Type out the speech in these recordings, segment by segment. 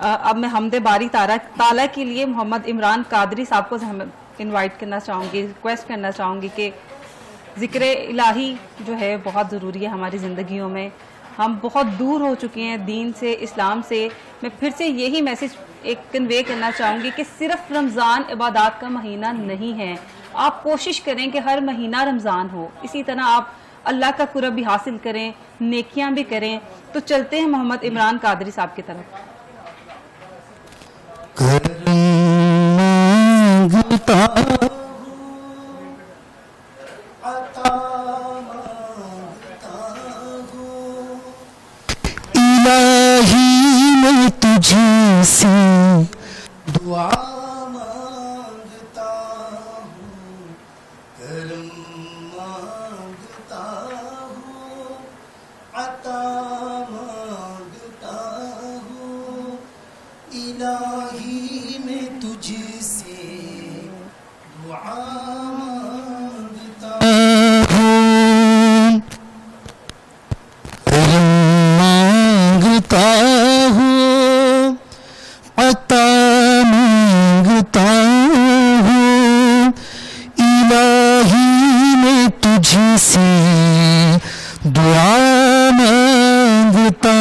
اب میں حمد باری تعالیٰ کے لیے محمد عمران قادری صاحب کو انوائٹ کرنا چاہوں گی، ریکویسٹ کرنا چاہوں گی کہ ذکر الہی جو ہے بہت ضروری ہے ہماری زندگیوں میں. ہم بہت دور ہو چکے ہیں دین سے، اسلام سے. میں پھر سے یہی میسج ایک کنوے کرنا چاہوں گی کہ صرف رمضان عبادات کا مہینہ نہیں ہے. آپ کوشش کریں کہ ہر مہینہ رمضان ہو، اسی طرح آپ اللہ کا قرب بھی حاصل کریں، نیکیاں بھی کریں. تو چلتے ہیں محمد عمران قادری صاحب کی طرف. سے دعا مانگتا ہوں، کرم مانگتا ہوں، عطا مانگتا ہوں. الہی میں تجھ سے دعا مانگتا ہوں، کرم مانگتا ہوں، عطا مانگتا ہوں. الہی میں تجھ سے دعا مانگتا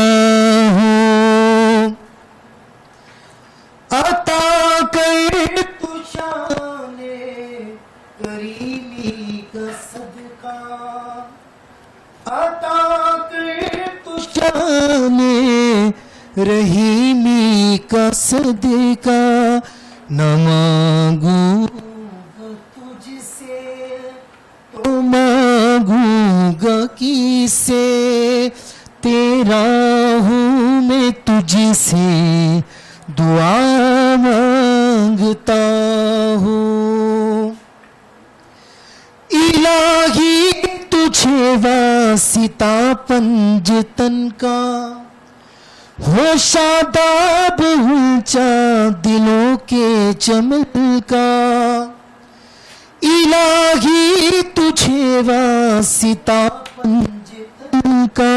ہوں. عطا کر تو شان کریمی کا صدقہ، عطا کر تو شان رحیمی کا صدقہ. نہ مانگوں گا تجھ سے تو مانگوں گا کس سے، تیرا ہوں میں تجھ سے دعا مانگتا ہوں. الہی تجھے واسطہ پنجتن کا، ہو شاداب اونچا دلوں کے چمن کا. الہی تجھے واسطہ پنجتن کا،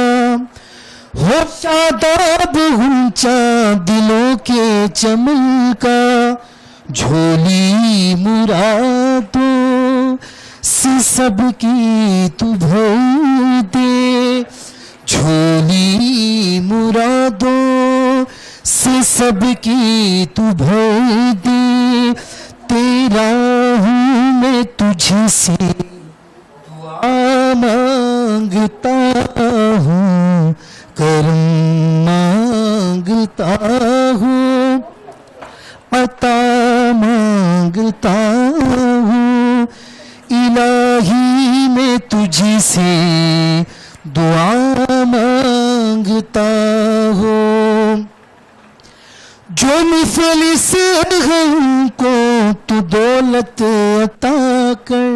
ہو شاداب اونچا دلوں کے چمن کا. جھولی مرادوں سے سب کی تو بھر دے، جھولی مرادوں سے سب کی تو بھر دے. تیرا ہوں میں تجھ سے دعا مانگتا ہوں، کرم مانگتا ہوں، عطا مانگتا ہوں. الہی میں تجھ سے دعا مانگتا ہوں. جو مفلس ہم کو تو دولت عطا کر،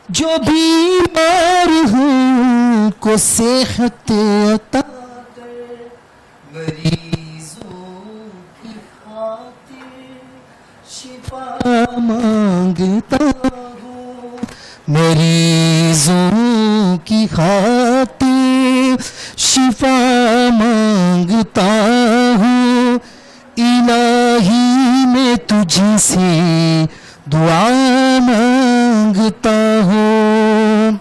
جو بیمار ہوں کو صحت عطا کر. مریضوں کی خاطر شفا مانگتا ہوں، مریضوں کی خاطر شفا مانگتا ہوں. الہی میں تجھ سے دعا مانگتا ہوں.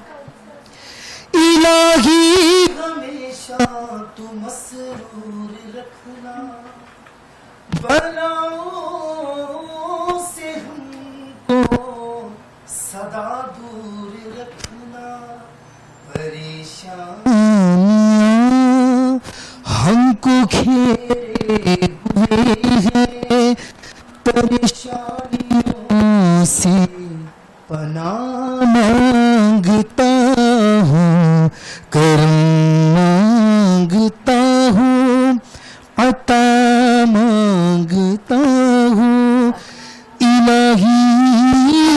الہی ہمیشہ تو مسرور رکھنا، بلاؤں سے ہم کو سدا دور رکھنا. پریشانیاں ہم کو گھیرے ہوئے ہیں، پریشانیوں سے پناہ مانگتا